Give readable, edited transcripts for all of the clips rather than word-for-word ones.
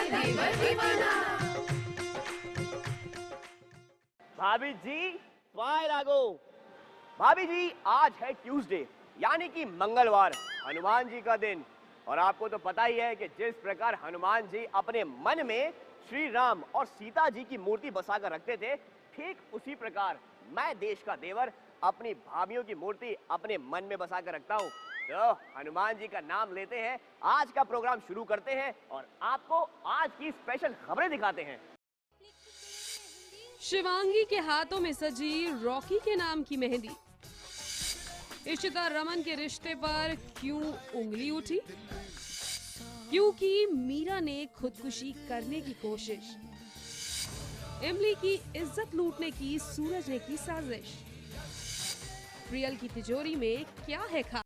देवर दीवाना। भाभी जी बाहर आ गो। भाभी जी आज है ट्यूसडे यानी कि मंगलवार, हनुमान जी का दिन। और आपको तो पता ही है कि जिस प्रकार हनुमान जी अपने मन में श्री राम और सीता जी की मूर्ति बसाकर रखते थे, ठीक उसी प्रकार मैं देश का देवर अपनी भाभीयों की मूर्ति अपने मन में बसाकर रखता हूँ। तो हनुमान जी का नाम लेते हैं, आज का प्रोग्राम शुरू करते हैं और आपको आज की स्पेशल खबरें दिखाते हैं। शिवांगी के हाथों में सजी रॉकी के नाम की मेहंदी। इशिता रमन के रिश्ते पर क्यों उंगली उठी? क्योंकि मीरा ने खुदकुशी करने की कोशिश। इमली की इज्जत लूटने की सूरज ने की साजिश। प्रियल की तिजोरी में क्या है खास?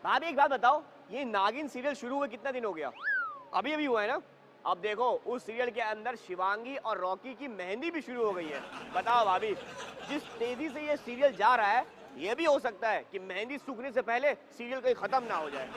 भाभी एक बात बताओ, ये नागिन सीरियल शुरू हुए कितना दिन हो गया? अभी अभी हुआ है ना? अब देखो उस सीरियल के अंदर शिवांगी और रॉकी की मेहंदी भी शुरू हो गई है। बताओ भाभी, जिस तेजी से ये सीरियल जा रहा है, ये भी हो सकता है कि मेहंदी सूखने से पहले सीरियल कहीं खत्म ना हो जाए।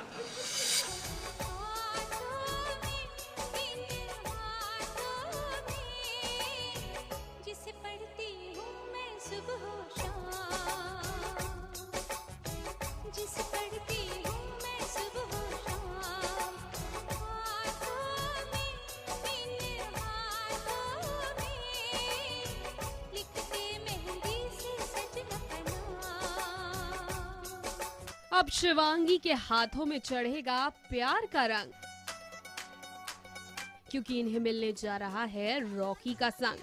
अब शिवांगी के हाथों में चढ़ेगा प्यार का रंग, क्योंकि इन्हें मिलने जा रहा है रॉकी का संग।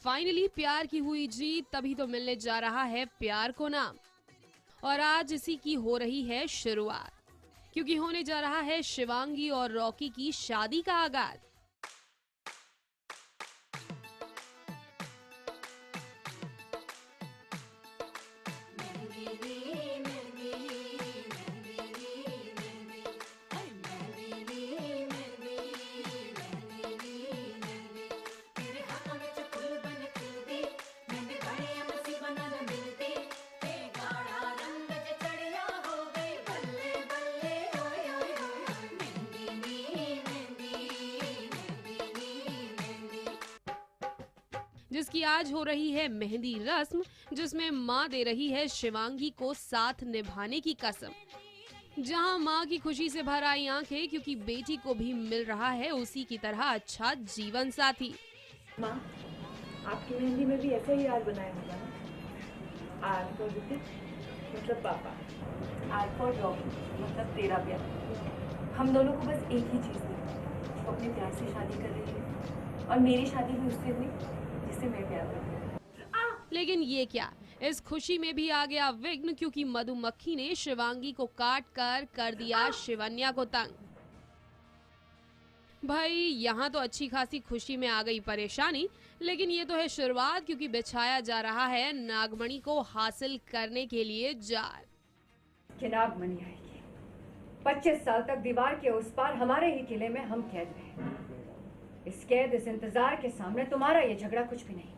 फाइनली प्यार की हुई जीत, तभी तो मिलने जा रहा है प्यार को नाम। और आज इसी की हो रही है शुरुआत, क्योंकि होने जा रहा है शिवांगी और रॉकी की शादी का आगाज। जिसकी आज हो रही है मेहंदी रस्म, जिसमें माँ दे रही है शिवांगी को साथ निभाने की कसम। जहां माँ की खुशी से भर आई आंखें, क्योंकि बेटी को भी मिल रहा है उसी की तरह अच्छा जीवन साथी। माँ, आपकी मेहंदी में भी ऐसा ही याद बनाया होगा ना? आर फॉर विपिन मतलब पापा, आर फॉर रॉकी मतलब तेरा प्यार। हम दोनों को बस एक ही चीज़ थी, वो अपने प्यार से शादी कर रही है और मेरी शादी भी उससे हुई जिससे मैं प्यार करती हूँ। लेकिन ये क्या, इस खुशी में भी आ गया विघ्न, क्योंकि मधुमक्खी ने शिवांगी को काट कर दिया शिवन्या को तंग। भाई यहाँ तो अच्छी खासी खुशी में आ गई परेशानी, लेकिन ये तो है शुरुआत, क्योंकि बिछाया जा रहा है नागमणि को हासिल करने के लिए जाल। कि नागमणि आएगी, 25 साल तक दीवार के उस पार हमारे ही किले में हम कैद रहे। इस कैद, इस इंतजार के सामने तुम्हारा ये झगड़ा कुछ भी नहीं।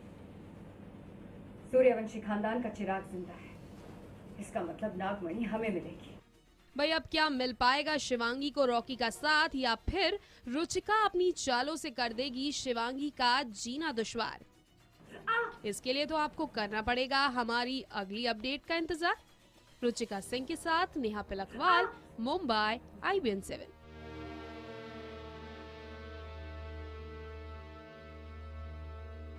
सूर्यवंशी खानदान का चिराग जिंदा है, इसका मतलब नागमणि हमें मिलेगी। भाई अब क्या मिल पाएगा शिवांगी को रॉकी का साथ, या फिर रुचिका अपनी चालों से कर देगी शिवांगी का जीना दुश्वार? इसके लिए तो आपको करना पड़ेगा हमारी अगली अपडेट का इंतजार। रुचिका सिंह के साथ नेहा पिलकवाल, मुंबई, IBN 7।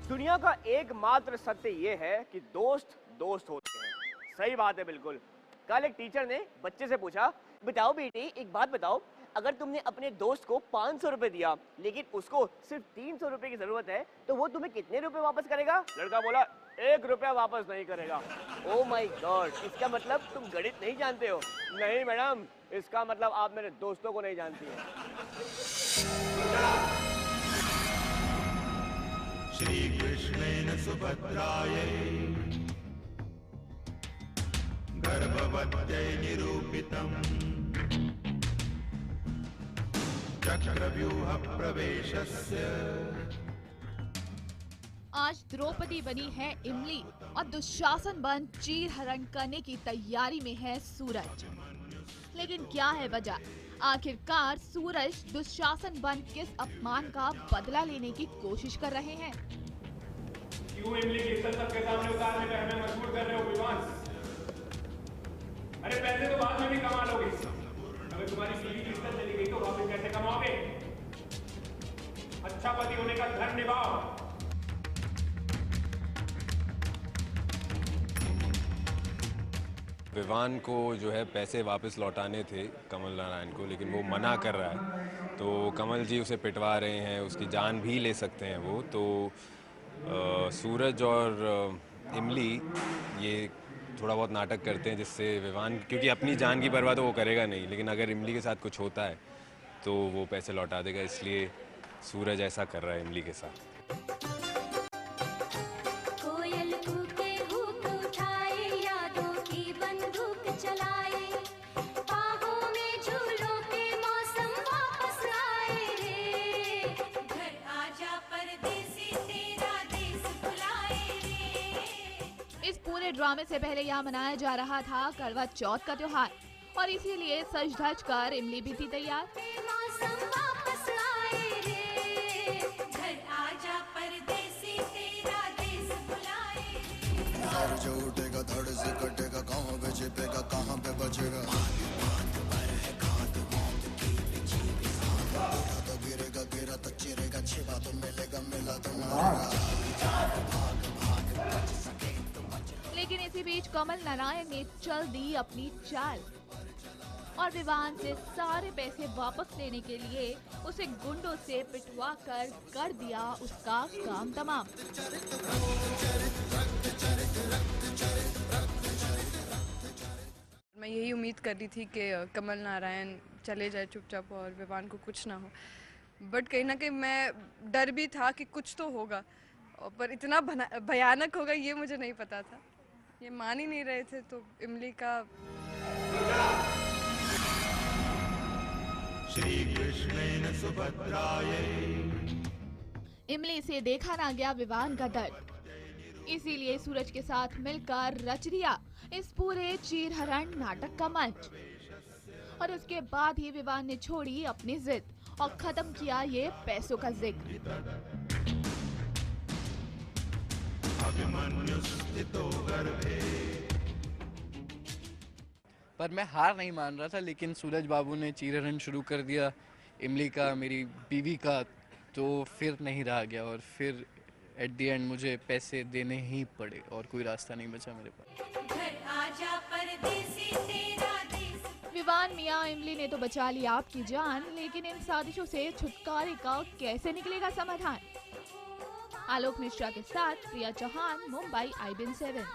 दुनिया का एकमात्र सत्य ये है कि दोस्त दोस्त होते हैं। सही बात है बिल्कुल। कल एक टीचर ने बच्चे से पूछा, बताओ बेटे एक बात बताओ, अगर तुमने अपने दोस्त को 500 रुपए दिया लेकिन उसको सिर्फ 300 रुपए की जरूरत है, तो वो तुम्हें कितने रुपए वापस करेगा? लड़का बोला 1 रुपया वापस नहीं करेगा। ओ माय गॉड, इसका मतलब तुम गणित नहीं जानते हो? नहीं मैडम, इसका मतलब आप मेरे दोस्तों को नहीं जानती है। श्री कृष्णेन सुभद्रायै गर्भवत्यै निरूपितम् चक्रव्यूह प्रवेशस्य आज द्रौपदी बनी है इमली और दुशासन बन चीरहरण करने की तैयारी में है सूरज। लेकिन क्या है वजह? आखिरकार सूरज दुशासन बन किस अपमान का बदला लेने की कोशिश कर रहे हैं? क्यों इमली की इज्जत सबके सामने उतारने पे हमें मजबूर कर रहे हो विवान? अरे पैसे तो बाद में भी कमा लोगे। अगर तुम्हारी बीवी की इज्जत चली गई तो वापस कैसे कमाओगे? अच्छा पति होने का धर्म निभाओ। विवान को जो है पैसे वापस लौटाने थे कमल नारायण को, लेकिन वो मना कर रहा है। तो कमल जी उसे पिटवा रहे हैं, उसकी जान भी ले सकते हैं वो। तो सूरज और इमली ये थोड़ा बहुत नाटक करते हैं, जिससे विवान, क्योंकि अपनी जान की परवाह तो वो करेगा नहीं, लेकिन अगर इमली के साथ कुछ होता है तो वो पैसे लौटा देगा, इसलिए सूरज ऐसा कर रहा है इमली के साथ। इस पूरे ड्रामे से पहले यहाँ मनाया जा रहा था करवा चौथ का त्योहार और इसीलिए सज धज कर इमली भी थी तैयार। जो उठेगा धड़ से कटेगा, कहाँ पे छिपेगा कहाँ पे बचेगा, तो गिरेगा गिरा तो चिरेगा, छिपा तो मिलेगा मिला तो लेकिन इसी बीच कमल नारायण ने चल दी अपनी चाल और विवान से सारे पैसे वापस लेने के लिए उसे गुंडों से पिटवा कर दिया उसका काम तमाम। मैं यही उम्मीद कर रही थी कि कमल नारायण चले जाए चुपचाप और विवान को कुछ ना हो, बट कहीं ना कहीं मैं डर भी था कि कुछ तो होगा, पर इतना भयानक होगा ये मुझे नहीं पता था। ये मान ही नहीं रहे थे, तो इमली का श्री कृष्णेन सुभद्रायै। इमली से देखा ना गया विवान का दर्द, इसीलिए सूरज के साथ मिलकर रच दिया इस पूरे चीरहरण नाटक का मंच। और उसके बाद ही विवान ने छोड़ी अपनी जिद और खत्म किया ये पैसों का जिक्र। पर मैं हार नहीं मान रहा था, लेकिन सूरज बाबू ने चीरहरण शुरू कर दिया इमली का, मेरी बीवी का, तो फिर नहीं रहा गया और फिर एट द एंड मुझे पैसे देने ही पड़े और कोई रास्ता नहीं बचा मेरे पास। विवान मियां, इमली ने तो बचा लिया आपकी जान, लेकिन इन साजिशों से छुटकारे का कैसे निकलेगा समाधान? आलोक मिश्रा के साथ प्रिया चौहान, मुंबई IBN 7।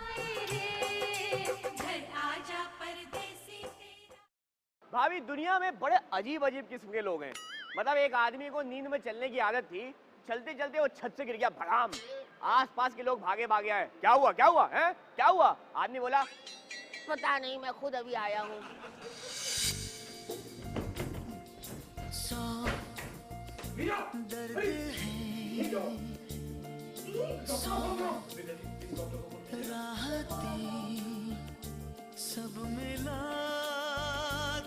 भाभी, दुनिया में बड़े अजीब अजीब किस्म के लोग हैं। मतलब एक आदमी को नींद में चलने की आदत थी, चलते चलते वो छत से गिर गया भड़ाम। आसपास के लोग भागे भागे आए, क्या हुआ क्या हुआ है, क्या हुआ? आदमी बोला, पता नहीं, मैं खुद अभी आया हूँ। सब मिला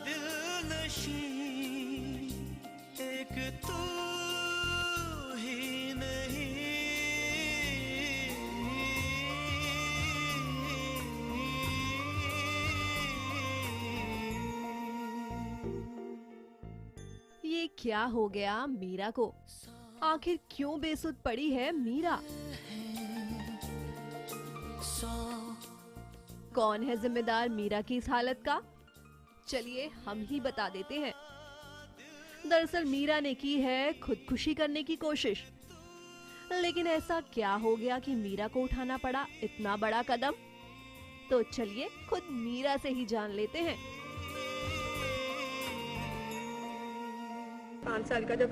दिल नशी, एक तू ही नहीं। ये क्या हो गया मीरा को? आखिर क्यों बेसुध पड़ी है मीरा? कौन है जिम्मेदार मीरा की इस हालत का? चलिए हम ही बता देते हैं। दरअसल मीरा ने की है खुदकुशी करने की कोशिश, लेकिन ऐसा क्या हो गया कि मीरा को उठाना पड़ा इतना बड़ा कदम? तो चलिए खुद मीरा से ही जान लेते हैं। 5 साल का जब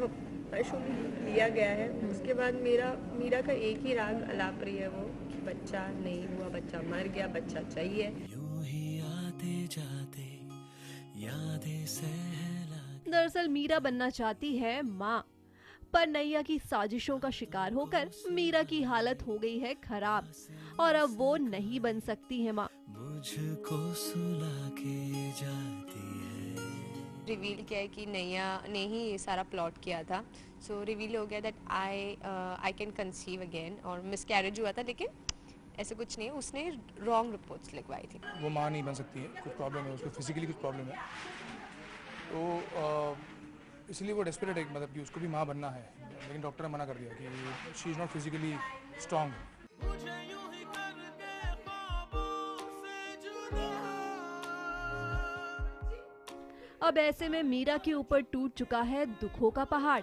शुभ लिया गया है, उसके बाद मीरा का एक ही राग अलाप रही है, वो बच्चा नहीं हुआ, बच्चा मर गया, बच्चा चाहिए। यूं ही आते जाते यादें सहला। दरअसल मीरा बनना चाहती है माँ, पर नैया की साजिशों का शिकार होकर मीरा की हालत हो गई है खराब और अब वो नहीं बन सकती है माँ। मुझको सुला के जाती है। रिवील किया है कि नैया ने ही ये सारा प्लॉट किया था। सो रिवील हो गया that I can conceive again, और मिसकैरेज हुआ था लेकिन ऐसे कुछ नहीं, उसने रॉन्ग रिपोर्ट्स लिखवाई थी। वो माँ नहीं बन सकती है, कुछ प्रॉब्लम है उसको, फिजिकली कुछ प्रॉब्लम है, तो इसलिए वो डेस्परेट है, मतलब कि उसको भी माँ बनना है, लेकिन डॉक्टर ने मना कर दिया कि she is not physically strong. अब ऐसे में मीरा के ऊपर टूट चुका है दुखों का पहाड़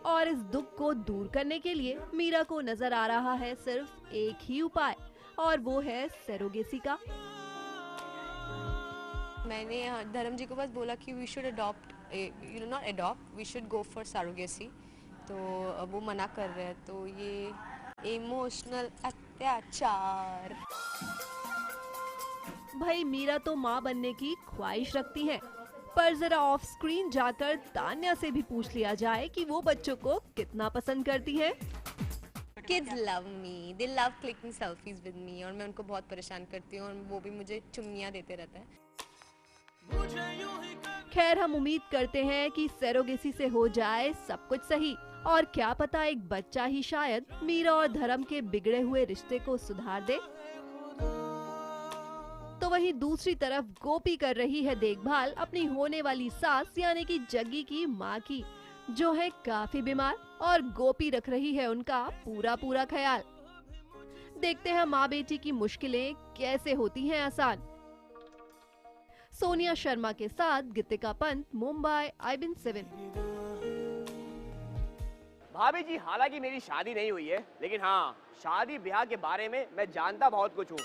और इस दुख को दूर करने के लिए मीरा को नजर आ रहा है सिर्फ एक ही उपाय और वो है सरोगेसी का। मैंने धर्म जी को बस बोला कि we should adopt, not adopt, we should go for surrogacy, तो वो मना कर रहे हैं, तो ये इमोशनल अत्याचार। भाई मीरा तो माँ बनने की ख्वाहिश रखती हैं, पर जरा ऑफ स्क्रीन जाकर तान्या से भी पूछ लिया जाए कि वो बच्चों को कितना पसंद करती है। Kids love me, they love clicking selfies with me, और मैं उनको बहुत परेशान करती हूँ और वो भी मुझे चुम्मियाँ देते रहते हैं। खैर हम उम्मीद करते हैं कि सरोगेसी से हो जाए सब कुछ सही और क्या पता एक बच्चा ही शायद मीरा और धर्म के बिगड़े हुए रिश्ते को सुधार दे। तो वहीं दूसरी तरफ गोपी कर रही है देखभाल अपनी होने वाली सास यानी कि जग्गी की माँ की, जो है काफी बीमार, और गोपी रख रही है उनका पूरा ख्याल। देखते हैं माँ बेटी की मुश्किलें कैसे होती हैं आसान। सोनिया शर्मा के साथ गीतिका पंत, मुंबई, IBN7। भाभी जी, हालांकि मेरी शादी नहीं हुई है, लेकिन हाँ, शादी ब्याह के बारे में मैं जानता बहुत कुछ हूँ।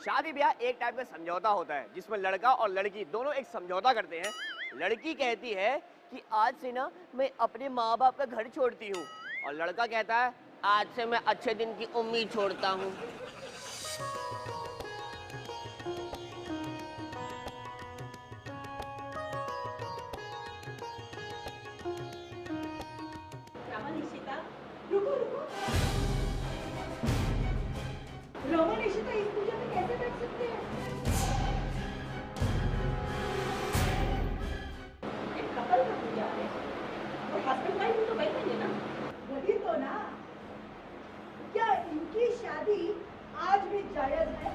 शादी ब्याह एक टाइप का समझौता होता है जिसमें लड़का और लड़की दोनों एक समझौता करते हैं। लड़की कहती है कि आज से ना मैं अपने माँ बाप का घर छोड़ती हूँ, और लड़का कहता है आज से मैं अच्छे दिन की उम्मीद छोड़ता हूँ। रोमन इशिता इस पूजा में कैसे बैठ सकते हैं? एक कपल का पूजा है, और हस्बैंड वाइफ तो बैठेंगे ना? वही तो ना। क्या इनकी शादी आज भी जायज है?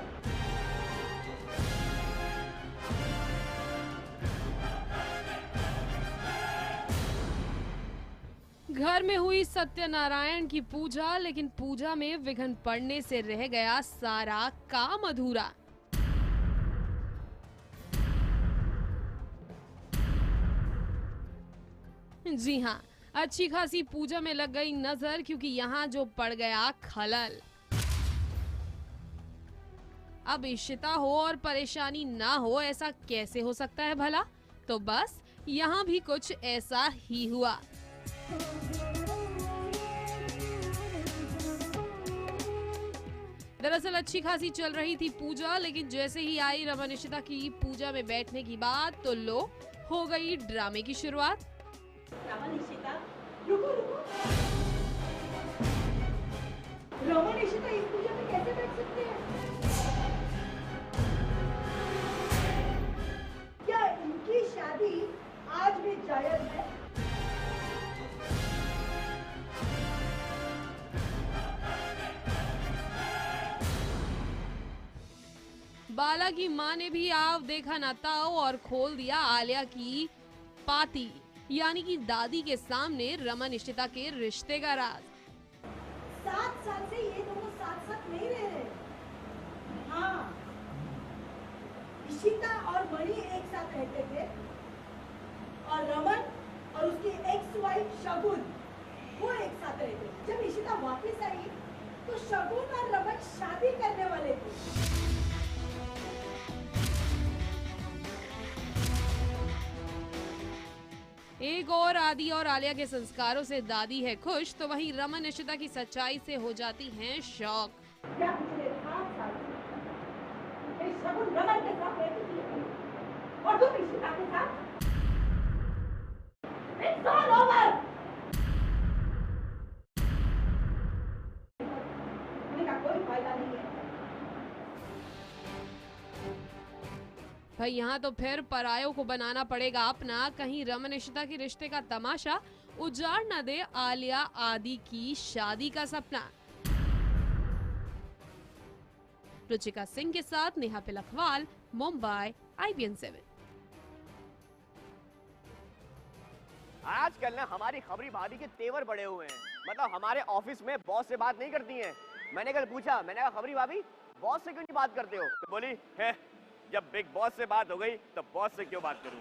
घर में हुई सत्यनारायण की पूजा, लेकिन पूजा में विघ्न पड़ने से रह गया सारा काम अधूरा। जी हाँ, अच्छी खासी पूजा में लग गई नजर, क्योंकि यहाँ जो पड़ गया खलल। अब इशिता हो और परेशानी ना हो, ऐसा कैसे हो सकता है भला? तो बस यहाँ भी कुछ ऐसा ही हुआ। दरअसल अच्छी खासी चल रही थी पूजा, लेकिन जैसे ही आई रमन इशिता की पूजा में बैठने की बात, तो लो हो गई ड्रामे की शुरुआत। रमन इशिता, रुको। रोमन इशिता इस पूजा में कैसे बैठ सकते हैं? क्या इनकी शादी आज भी जायज है? बाला की माँ ने भी आव देखा ना ताव और खोल दिया आलिया की पाती, यानी कि दादी के सामने रमन इशिता के रिश्ते का राज। 7 साल से ये दोनों साथ साथ नहीं रह रहे। हाँ, इशिता और मणि एक साथ रहते थे, और रमन और उसकी एक्स वाइफ शगुन वो एक साथ रहते थे। जब इशिता वापस आई तो शगुन और रमन शादी करने वाले थे। एक और आदि और आलिया के संस्कारों से दादी है खुश, तो वहीं रमन इशिता की सच्चाई से हो जाती हैं शॉक। क्या पिछले 7 साल से शगुन रमन के साथ रहती थी और तुम इशिता के साथ? It's all over. भाई यहाँ तो फिर परायों को बनाना पड़ेगा अपना, कहीं रमन इशिता के रिश्ते का तमाशा उजाड़ न दे आलिया आदि की शादी का सपना। रुचिका सिंह के साथ नेहा पिलखवाल, मुंबई, IBN 7। आजकल ना हमारी खबरी भाभी के तेवर बड़े हुए हैं, मतलब हमारे ऑफिस में बॉस से बात नहीं करती हैं। मैंने कल पूछा, मैंने कहा खबरी भाभी बॉस से क्यों नहीं बात करते हो? तो बोली है जब बिग बॉस से बात हो गई तो बॉस से क्यों बात करूं।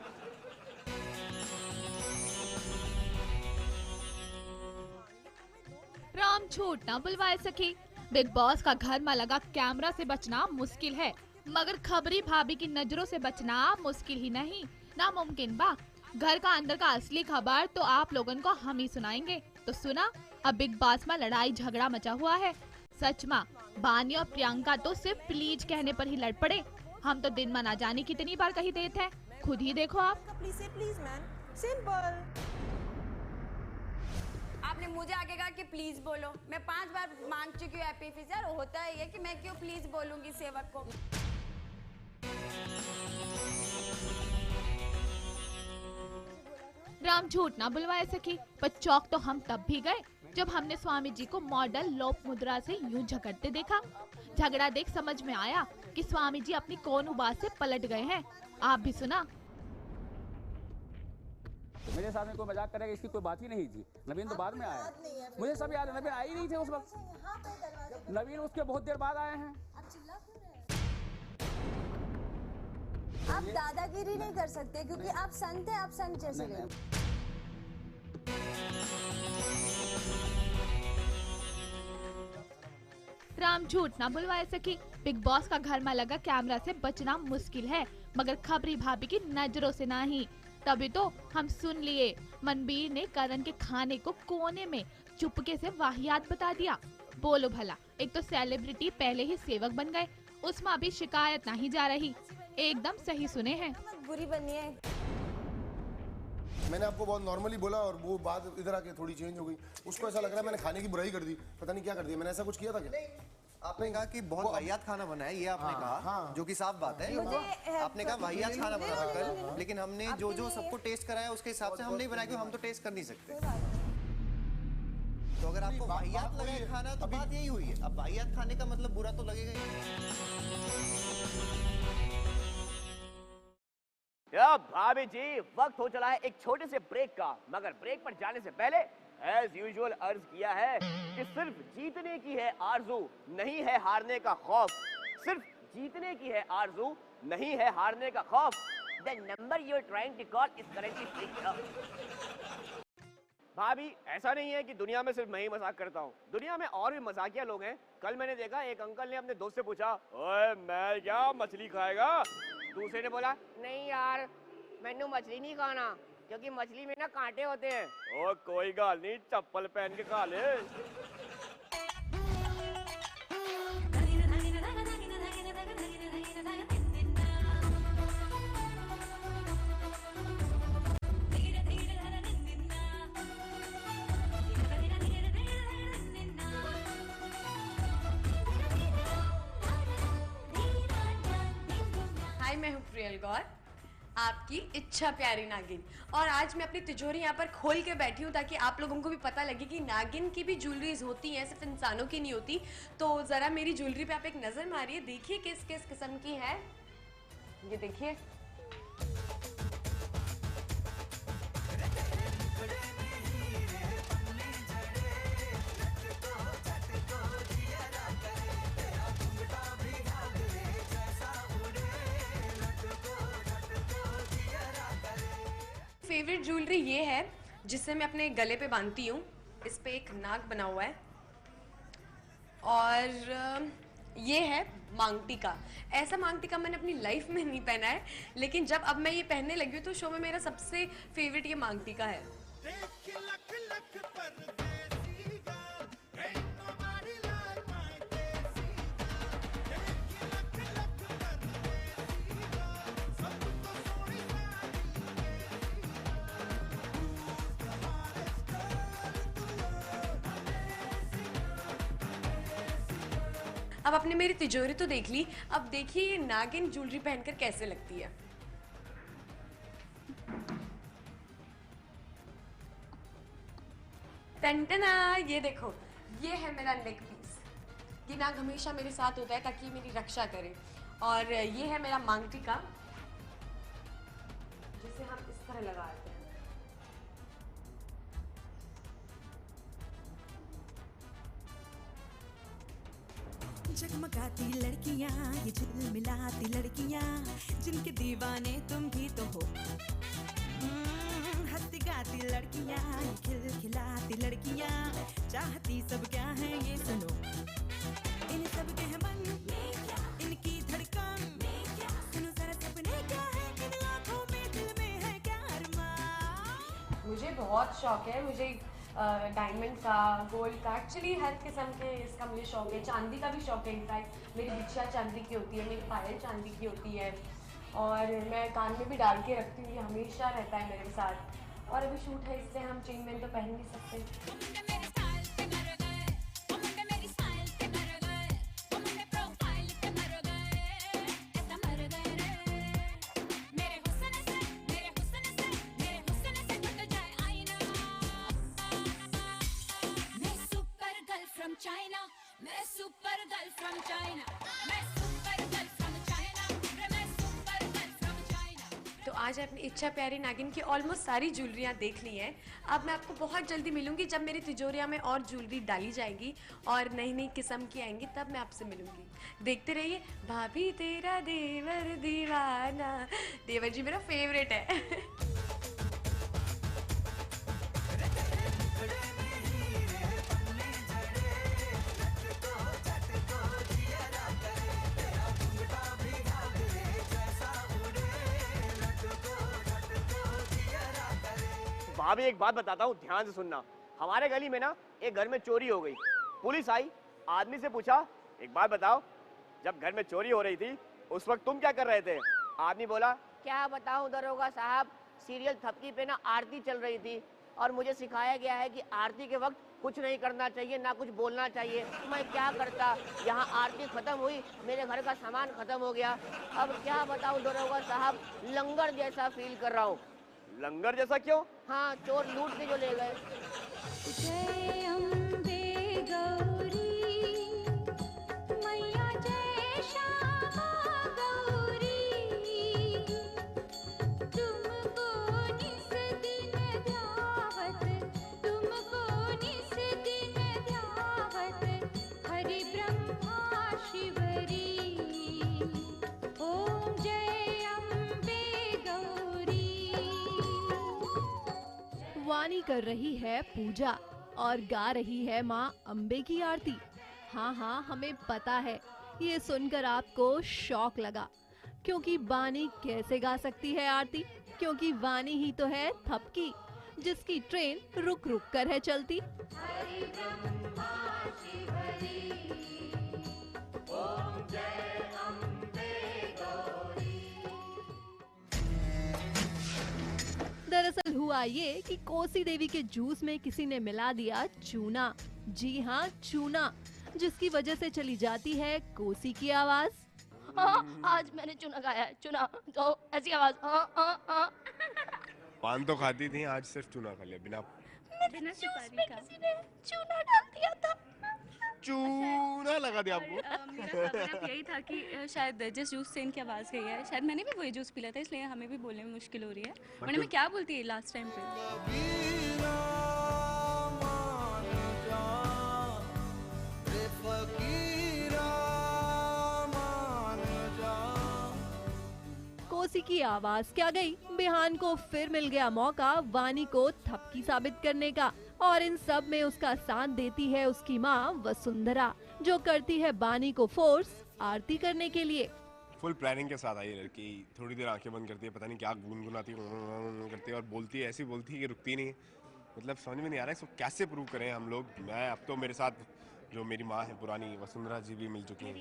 राम झूठ ना बुलवाए सखी, बिग बॉस का घर में लगा कैमरा से बचना मुश्किल है, मगर खबरी भाभी की नजरों से बचना मुश्किल ही नहीं, नामुमकिन बा। घर का अंदर का असली खबर तो आप लोगन को हम ही सुनाएंगे। तो सुना, अब बिग बॉस में लड़ाई झगड़ा मचा हुआ है। सच में बानी और प्रियंका तो सिर्फ प्लीज कहने पर ही लड़ पड़े। हम तो दिन में ना जाने कितनी बार कही देते हैं, खुद ही देखो आप। Please man, simple. आपने मुझे आगे कहा कि प्लीज बोलो, मैं 5 बार मांग चुकी हूँ एपी फीस। यार होता है ये कि मैं क्यों प्लीज बोलूंगी सेवक को। राम झूठ ना बुलवाए सकी, पर चौक तो हम तब भी गए जब हमने स्वामी जी को मॉडल लोप मुद्रा से यूं झगड़ते देखा। झगड़ा देख समझ में आया कि स्वामी जी अपनी कोनू बात से पलट गए हैं। आप भी सुना। मेरे साथ में कोई मजाक करेगा इसकी कोई बात ही नहीं थी। नवीन तो बाद में आया, मुझे सब याद है। नवीन आए ही नहीं थे उस वक्त, नवीन उसके बहुत देर बाद आए हैं। आप दादागिरी नहीं कर सकते क्योंकि आप संत हैं, आप संत जैसे रहे। राम झूठ ना बुलवाए सकी, बिग बॉस का घर में लगा कैमरा से बचना मुश्किल है, मगर खबरी भाभी की नजरों से नहीं। तभी तो हम सुन लिए मनबीर ने करण के खाने को कोने में चुपके से वाहियात बता दिया। बोलो भला, एक तो सेलिब्रिटी पहले ही सेवक बन गए, उसमें अभी शिकायत नहीं जा रही। एकदम सही सुने हैं। बुरी बनी है। मैंने आपको बहुत नॉर्मली बोला और वो बात इधर आके थोड़ी चेंज हो गई। उसको ऐसा लग रहा है मैंने खाने की बुराई कर दी, पता नहीं क्या कर दिया। मैंने ऐसा कुछ किया था क्या? आपने कहा कि बहुत वाहियात खाना बनाया, ये आपने कहा, जो कि साफ बात है। आपने कहा वाहियात खाना बना था कल, लेकिन हमने जो सबको टेस्ट कराया उसके हिसाब से हम नहीं बनाया, क्योंकि हम तो टेस्ट कर नहीं सकते। तो अगर आपको वाहियात लगा खाना तो बात यही हुई है। अब वाहियात खाने का मतलब बुरा तो लगेगा ही। भाभी जी, वक्त हो चला है एक छोटे से ब्रेक का, मगर ब्रेक पर जाने से पहले एज यूजुअल अर्ज किया है कि सिर्फ जीतने की है आरजू, नहीं है हारने का खौफ। सिर्फ जीतने की है आरजू, नहीं है हारने का खौफ। The number you are trying to call is currently switched off. भाभी, ऐसा नहीं है कि दुनिया में सिर्फ मैं ही मजाक करता हूँ, दुनिया में और भी मजाकिया लोग हैं। कल मैंने देखा एक अंकल ने अपने दोस्त से पूछा, ओए मैं क्या मछली खाएगा? दूसरे ने बोला, नहीं यार मैंने मछली नहीं खाना क्योंकि मछली में ना कांटे होते हैं। ओ कोई गाल नहीं, चप्पल पहन के खा ले। हाय, मैं हूँ प्रियल गौर, आपकी इच्छा प्यारी नागिन। और आज मैं अपनी तिजोरी यहाँ पर खोल के बैठी हूँ ताकि आप लोगों को भी पता लगे कि नागिन की भी ज्वेलरीज होती हैं, सिर्फ इंसानों की नहीं होती। तो ज़रा मेरी ज्वेलरी पे आप एक नज़र मारिए, देखिए किस किस किस्म की है। ये देखिए, फेवरेट ज्वेलरी ये है जिसे मैं अपने गले पे बांधती हूँ। इस पे एक नाग बना हुआ है और ये है मांग टीका। ऐसा मांग टीका मैंने अपनी लाइफ में नहीं पहना है, लेकिन जब अब मैं ये पहनने लगी हूँ तो शो में मेरा सबसे फेवरेट ये मांग टीका है। अब आपने मेरी तिजोरी तो देख ली, अब देखिए ये नागिन ज्वेलरी पहनकर कैसे लगती है। टंटना, ये देखो, ये है मेरा नेक पीस। ये नाग हमेशा मेरे साथ होता है ताकि मेरी रक्षा करे। और ये है मेरा मांग टीका, जिसे हम इस तरह लगाते हैं। जगमगाती लड़कियां, ये झिलमिलाती लड़कियां, जिनके दीवाने तुम भी तो हो। हंसती गाती लड़कियां, ये खिलखिलाती लड़कियां, चाहती सब क्या है ये सुनो। इन सब के मन इनकी धड़कन, सुनो जरा सपने क्या है इन आँखों में, दिल में है क्या अरमान। मुझे बहुत शौक है, मुझे डायमंड का, गोल्ड का, एक्चुअली हर किस्म के इसका मुझे शौक है। चांदी का भी शौक है। इनफैक्ट मेरी बिछिया चांदी की होती है, मेरी पायल चांदी की होती है, और मैं कान में भी डाल के रखती हूँ, ये हमेशा रहता है मेरे साथ। और अभी शूट है, इससे हम चेन मेन तो पहन नहीं सकते। तो आज अपनी इच्छा प्यारी नागिन की ऑलमोस्ट सारी ज्वेलरियाँ देख ली हैं। अब मैं आपको बहुत जल्दी मिलूंगी जब मेरी तिजोरिया में और ज्वेलरी डाली जाएगी और नई नई किस्म की आएंगी, तब मैं आपसे मिलूंगी। देखते रहिए भाभी तेरा देवर दीवाना। देवर जी मेरा फेवरेट है। भाभी एक बात बताता हूँ, ध्यान से सुनना। हमारे गली में ना एक घर में चोरी हो गई। पुलिस आई, आदमी से पूछा, एक बात बताओ, जब घर में चोरी हो रही थी उस वक्त तुम क्या कर रहे थे? आदमी बोला, क्या बताऊं दरोगा साहब, सीरियल थपकी पे ना आरती चल रही थी और मुझे सिखाया गया है कि आरती के वक्त कुछ नहीं करना चाहिए, ना कुछ बोलना चाहिए। मैं क्या करता, यहाँ आरती खत्म हुई, मेरे घर का सामान खत्म हो गया। अब क्या बताऊं दरोगा साहब, लंगर जैसा फील कर रहा हूँ। लंगर जैसा क्यों? हाँ, चोर लूट के जो ले गए। जय अम्बे गौरी मैया, जय श्यामा गौरी, तुमको निस दिन ध्यावत, तुमको निस दिन ध्यावत, हरि ब्रह्मा शिवरी, ओम जय अम्बे गौरी। वानी कर रही है पूजा और गा रही है माँ अम्बे की आरती। हाँ हाँ, हमें पता है, ये सुनकर आपको शौक लगा, क्योंकि वानी कैसे गा सकती है आरती? क्योंकि वानी ही तो है थपकी, जिसकी ट्रेन रुक रुक कर है चलती। हरि ब्रह्मा शिवरी, ओम जय अम्बे गौरी। दरअसल हुआ ये कि कोसी देवी के जूस में किसी ने मिला दिया चूना। जी हाँ, चूना, जिसकी वजह से चली जाती है कोसी की आवाज। आज मैंने चूना खाया है, चूना, तो ऐसी आवाज। पान तो खाती थी, आज सिर्फ चूना खा लिया बिना जूस में किसी ने चूना डाल दिया था। चूना लगा दिया आपको। मेरा मतलब यही था कि शायद जिस जूस से इनकी आवाज़ गई है, शायद मैंने भी वही जूस पी लिया था, इसलिए हमें भी बोलने में मुश्किल हो रही है। वरना मैं क्या बोलती है लास्ट टाइम पे। कोसी की आवाज क्या गई, बिहान को फिर मिल गया मौका वानी को थपकी साबित करने का। और इन सब में उसका साथ देती है उसकी माँ वसुंधरा, जो करती है बानी को फोर्स आरती करने के लिए। फुल प्लानिंग के साथ आई लड़की। थोड़ी देर आंखें बंद करती है, पता नहीं क्या गुनगुनाती करती है और बोलती है, ऐसी बोलती है कि रुकती नहीं। मतलब समझ में नहीं आ रहा है इसको कैसे प्रूव करें हम लोग। मैं अब तो मेरे साथ जो मेरी माँ है पुरानी, वसुंधरा जी भी मिल चुकी हैं।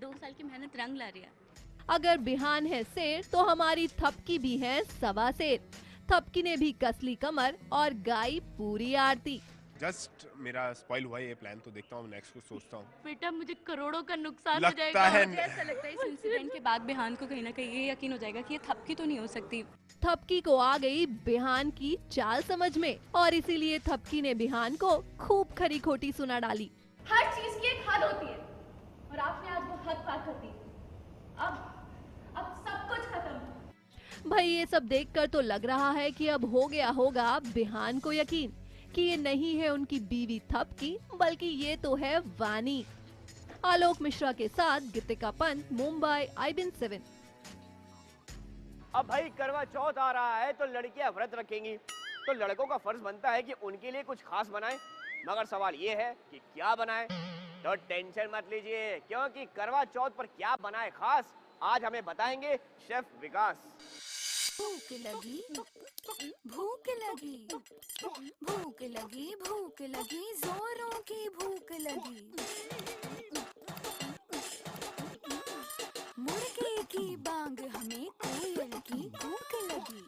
2 साल की मेहनत रंग ला रही है। अगर बिहान है शेर तो हमारी थपकी भी है 1.25 शेर। थपकी ने भी कसली कमर और गाई पूरी आरती। जस्ट मेरा स्पॉइल हुआ ये प्लान, तो देखता हूँ नेक्स्ट कुछ सोचता हूँ। बेटा मुझे करोड़ों का नुकसान हो लगता जाएगा। है मुझे ऐसा लगता है इस इंसिडेंट के बाद बिहान को कहीं ना कहीं ये यकीन हो जाएगा कि ये थपकी तो नहीं हो सकती। थपकी को आ गई बिहान की चाल समझ में, और इसीलिए थपकी ने बिहान को खूब खरी खोटी सुना डाली। हर चीज की एक हद होती है और आपने आज वो हद पार कर दी। अब सब कुछ खत्म। भाई ये सब देखकर तो लग रहा है कि अब हो गया होगा बिहान को यकीन कि ये नहीं है उनकी बीवी थपकी, बल्कि ये तो है वानी। आलोक मिश्रा के साथ गीतिका पंत, मुंबई, IBN7। अब भाई करवा चौथ आ रहा है तो लड़कियां व्रत रखेंगी, तो लड़कों का फर्ज बनता है कि उनके लिए कुछ खास बनाएं। मगर सवाल ये है कि क्या बनाएं? तो टेंशन मत लीजिए, क्योंकि करवा चौथ पर क्या बनाए खास, आज हमें बताएंगे शेफ विकास। भूख लगी, भूख लगी, भूख लगी, भूख लगी, जोरों की भूख लगी, मुर्गे की बांग हमें कोयल की भूख लगी।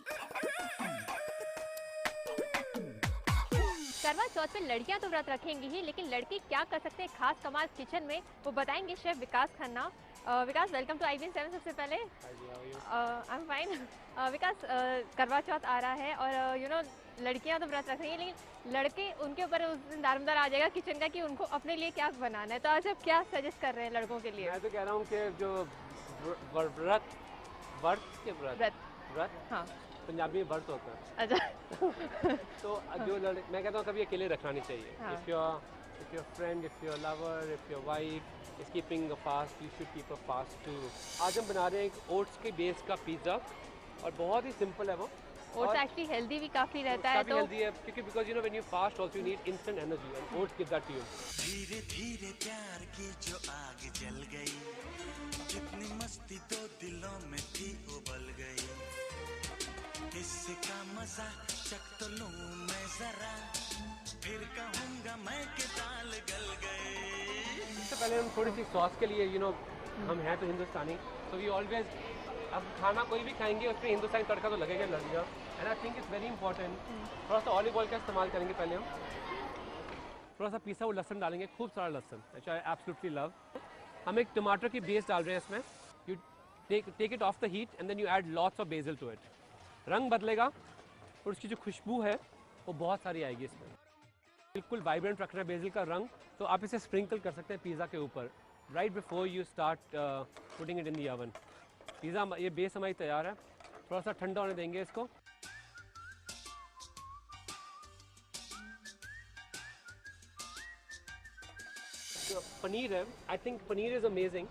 करवा चौथ पे लड़कियां तो व्रत रखेंगी ही, लेकिन लड़के क्या कर सकते हैं खास कमाल किचन में, वो बताएंगे chef Vikas Khanna. Vikas, welcome to IBN7। सबसे पहले आई एम फाइन। विकास, करवा चौथ आ रहा है और यू नो लड़कियां तो व्रत रख रही हैं, लेकिन लड़के उनके ऊपर उस दिन दारोमदार आ जाएगा किचन का कि उनको अपने लिए क्या बनाना है। तो आज आप क्या सजेस्ट कर रहे हैं लड़कों के लिए? मैं तो कह रहा हूँ कि जो व्रत हाँ पंजाबी में व्रत होता है। अच्छा। तो जो मैं कहता हूँ कभी अकेले रखना नहीं चाहिए। हाँ। If your friend, if your lover, if your wife is keeping a fast, you should keep a fast too। आज हम बना रहे हैं एक ओट्स के बेस का पिज़्ज़ा, और बहुत ही सिंपल है वो। ओट्स एक्चुअली हेल्दी भी काफी रहता है, काफी हेल्दी है, क्योंकि because you know when you fast also you need instant energy and oats give that to you. धीरे धीरे प्यार की जो आग जल गई, जितनी मस्ती दो दिलों में थी उबल गई, इसका मजा चख तो लूं मैं जरा, फिर कहूंगा मैं कि दाल गल गए। इससे पहले हम थोड़ी सी सॉस के लिए हम हैं तो हिंदुस्तानी, so we always, अब खाना कोई भी खाएंगे उस पर हिंदुस्तानी तड़का तो लगेगा लड़िया, and I think it's very important. थोड़ा सा ऑलिव ऑयल का इस्तेमाल करेंगे पहले हम, थोड़ा सा पिसा हुआ लहसुन डालेंगे, खूब सारा लहसुन, अच्छा आई एब्सोल्युटली लव। हम एक टमाटर की बेस डाल रहे हैं इसमें, you take it off the heat and then you add lots of basil to it. रंग बदलेगा और उसकी जो खुशबू है वो बहुत सारी आएगी इसमें। बिल्कुल वाइब्रेंट रखना है बेसिल का रंग, तो आप इसे स्प्रिंकल कर सकते हैं पिज़्ज़ा के ऊपर right before you start putting it in the oven. Pizza ये बेस हमारी तैयार है, थोड़ा सा ठंडा होने देंगे इसको। जो पनीर है, I think paneer is amazing,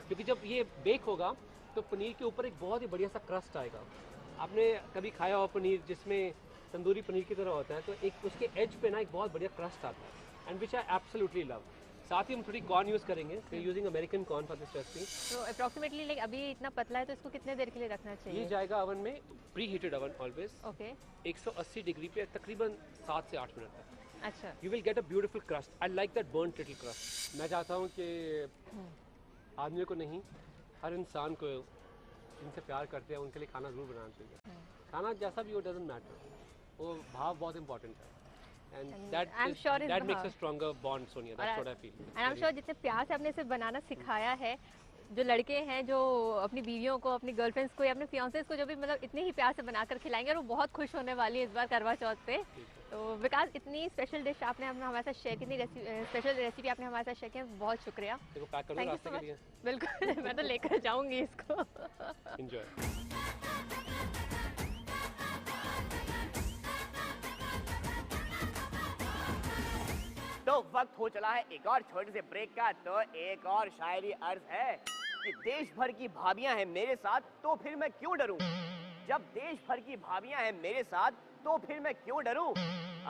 क्योंकि जब ये बेक होगा तो पनीर के ऊपर एक बहुत ही बढ़िया सा क्रस्ट आएगा। आपने कभी खाया हो पनीर जिसमें तंदूरी पनीर की तरह होता है, तो एक उसके एज पे ना एक बहुत बढ़िया क्रस्ट आता है, and which I absolutely love. साथ ही हम थोड़ी कॉर्न यूज़ करेंगे, we are using American corn for this recipe. तो अप्रॉक्सिमेटली लाइक अभी इतना पतला है तो इसको कितने देर के लिए रखना चाहिए? ये जाएगा ओवन में, pre heated oven always, okay, 180 degree पे तकरीबन 7 से 8 मिनट तक। अच्छा, you will get a beautiful crust. I like that burned little crust. मैं चाहता हूँ कि आदमी को नहीं, हर इंसान को जिनसे प्यार करते हैं उनके लिए खाना जरूर बनाना चाहिए। खाना जैसा भी हो, डजंट मैटर, वो भाव बहुत इंपॉर्टेंट है, and that makes a stronger bond, Sonia, that's what I feel. And I am sure जितने प्यार से आपने इसे बनाना सिखाया है, जो लड़के हैं जो अपनी बीवियों को, अपनी गर्लफ्रेंड्स को या अपने फियांसेस को जो भी मतलब इतने ही प्यार से बनाकर खिलाएंगे, और वो बहुत खुश होने वाली है इस बार करवा चौथ पे। तो विकास, इतनी स्पेशल डिश आपने हमारे साथ शेयर, कितनी स्पेशल रेसिपी आपने हमारे साथ शेयर किया, बहुत शुक्रिया। Thank you so much. बिल्कुल, मैं तो लेकर जाऊंगी इसको। एंजॉय। तो वक्त हो चला है एक और छोटे से ब्रेक का, तो एक और शायरी अर्ज है कि देश भर की भाभियां हैं मेरे साथ, तो फिर मैं क्यों डरूं? जब देश भर की भाभियां हैं मेरे साथ, तो फिर मैं क्यों डरूं?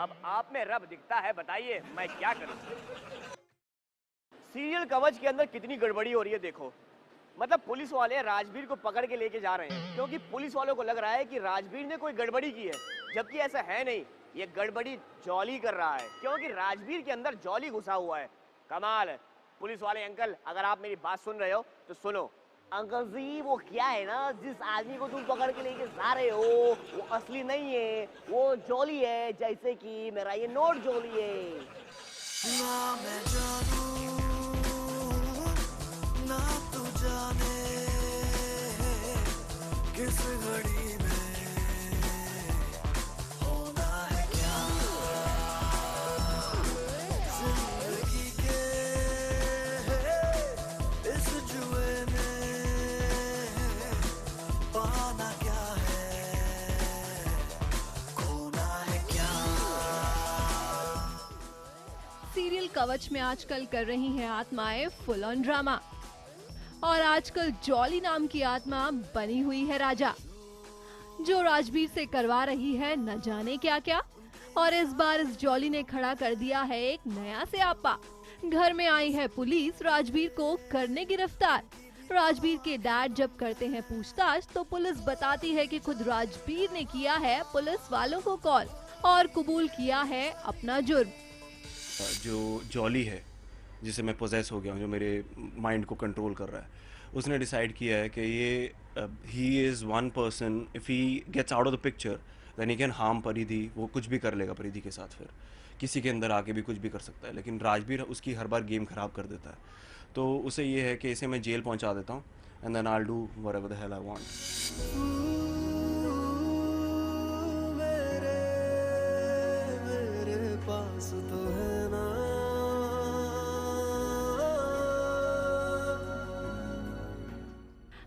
अब आप में रब दिखता है, बताइए मैं क्या करूं? सीरियल कवच के अंदर कितनी गड़बड़ी हो रही है देखो। मतलब पुलिस वाले राजवीर को पकड़ के लेके जा रहे हैं, क्योंकि पुलिस वालों को लग रहा है कि राजवीर ने कोई गड़बड़ी की है, जबकि ऐसा है नहीं। ये गड़बड़ी जॉली कर रहा है, क्योंकि राजवीर के अंदर जॉली घुसा हुआ है। कमाल है। पुलिस वाले अंकल, अगर आप मेरी बात सुन रहे हो तो सुनो, अंकल जी वो क्या है ना, जिस आदमी को तुम पकड़ के लेके जा रहे हो वो असली नहीं है, वो जॉली है, जैसे कि मेरा ये नोट जॉली है। ना मैं जानूं ना तू जाने किस घड़ी में होना है क्या, जिंदगी के इस जुए में पाना क्या है, खोना है क्या। सीरियल कवच में आजकल कर रही हैं आत्माएं फुल ऑन ड्रामा, और आजकल जॉली नाम की आत्मा बनी हुई है राजा, जो राजवीर से करवा रही है न जाने क्या क्या। और इस बार इस जॉली ने खड़ा कर दिया है एक नया स्यापा। घर में आई है पुलिस राजवीर को करने गिरफ्तार। राजवीर के डैड जब करते हैं पूछताछ तो पुलिस बताती है कि खुद राजवीर ने किया है पुलिस वालों को कॉल और कबूल किया है अपना जुर्म। जो जॉली है जिसे मैं पोजेस हो गया हूँ, जो मेरे माइंड को कंट्रोल कर रहा है, उसने डिसाइड किया है कि ये he is one person, if he gets out of the picture then he can harm Paridhi. वो कुछ भी कर लेगा परिधि के साथ, फिर किसी के अंदर आके भी कुछ भी कर सकता है। लेकिन राजवीर उसकी हर बार गेम ख़राब कर देता है, तो उसे ये है कि इसे मैं जेल पहुँचा देता हूँ and then I will do whatever the hell I want. मेरे पास तो है ना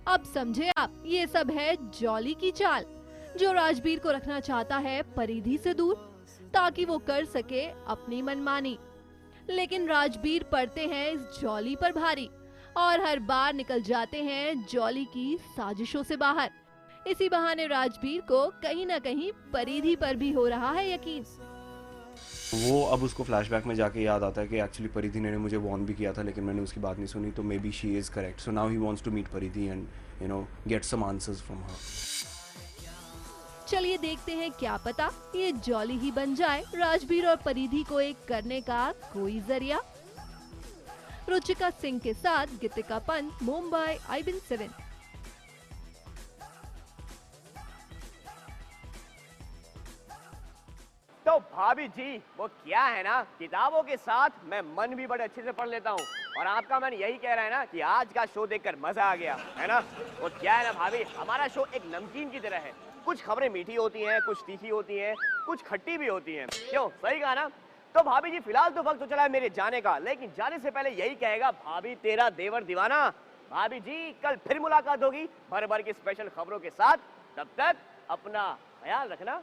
अब समझे आप, ये सब है जॉली की चाल, जो राजवीर को रखना चाहता है परिधि से दूर ताकि वो कर सके अपनी मनमानी। लेकिन राजवीर पड़ते हैं इस जॉली पर भारी और हर बार निकल जाते हैं जॉली की साजिशों से बाहर। इसी बहाने राजवीर को कहीं न कहीं परिधि पर भी हो रहा है यकीन। वो अब उसको फ्लैशबैक में जाके याद आता है कि एक्चुअली परिधि ने मुझे वार्न भी किया था, लेकिन मैंने उसकी बात नहीं सुनी, तो may be she is correct. So now he wants to meet Paridhi and you know get some answers from her. चलिए देखते हैं, क्या पता ये जॉली ही बन जाए राजवीर और परिधि को एक करने का कोई जरिया। रुचिका सिंह के साथ गीतिका पंत, मुंबई, IBN 7। तो भाभी जी वो क्या है ना, किताबों के साथ मैं मन भी बड़े अच्छे से पढ़ लेता हूँ, और आपका मन यही कह रहा है ना कि आज का शो देखकर मजा आ गया है ना। वो क्या है ना भाभी, हमारा शो एक नमकीन की तरह है, कुछ खबरें मीठी होती हैं, कुछ तीखी होती हैं, कुछ खट्टी भी होती हैं। क्यों, सही कहा ना। तो भाभी जी फिलहाल तो वक्त तो चला है मेरे जाने का, लेकिन जाने से पहले यही कहेगा भाभी तेरा देवर दीवाना। भाभी जी कल फिर मुलाकात होगी भर भर की स्पेशल खबरों के साथ, तब तक अपना ख्याल रखना।